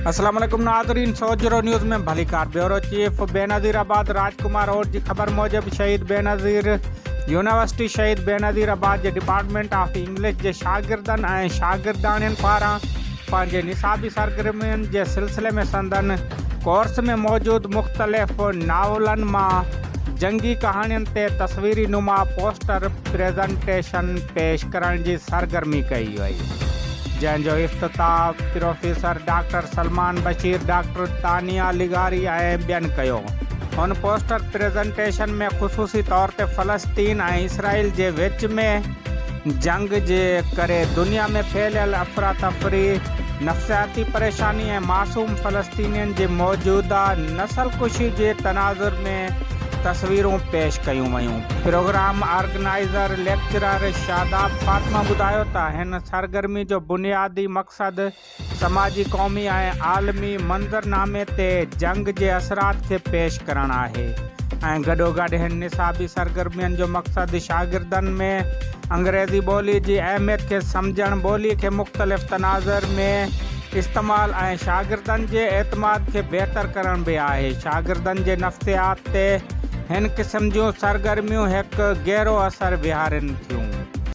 अस्सलाम वालेकुम नाज़रीन, 100 न्यूज़ में भली कार ब्यूरो चीफ बेनज़ीराबाद राजकुमार और जी ख़बर मूजिब शहीद बेनज़ीर यूनिवर्सिटी शहीद बेनज़ीराबाद जे डिपार्टमेंट ऑफ इंग्लिश जे शागिर्दनि ऐं शागिर्दाणियुनि पारां पंहिंजे निसाबी सरगर्मियुनि जे सिलसिले में संदन कोर्स में मौजूद मुख़्तलिफ़ नावलनि मां जंगी कहाणियुनि ते तस्वीरी नुमा पोस्टर प्रेज़ेंटेशन पेश करण जी सरगर्मी कई वई, जंहिंजो इफ़्तिताह professor doctor Salman Bashir, doctor Tania लिगारी ऐं ॿियनि कयो। हुन पोस्टर प्रेज़ेंटेशन में ख़ुसूसी तौर ते फ़लस्तीन ऐं इसराइल जे विच में जंग जे करे दुनिया में फैलियल अफ़रा तफ़री, नफ़्सियाती परेशानी ऐं मासूम फ़लस्तीनियुनि जे मौजूदा नस्लकुशी जे तनाज़ुर में तस्वीरूं पेश कयूं वयूं। Program organizer lecturer Shadab Fatima ॿुधायो त हिन सरगर्मी जो बुनियादी मक़सदु समाजी, क़ौमी ऐं आलमी मंज़रनामे ते जंग जे असरात खे पेश करणु आहे ऐं गॾोगॾु हिन निसाबी सरगर्मियुनि जो मक़सदु शागिर्दनि में अंग्रेज़ी ॿोली जी अहमियत खे सम्झणु, ॿोली खे मुख़्तलिफ़ तनाज़ुर में इस्तेमालु ऐं शागिर्दनि जे एतमाद खे बहितर करण बि आहे। शागिर्दनि जे नफ़्सियात ते हिन क़िस्म जूं सरगर्मियूं हिकु गहरो असर विहारनि थियूं।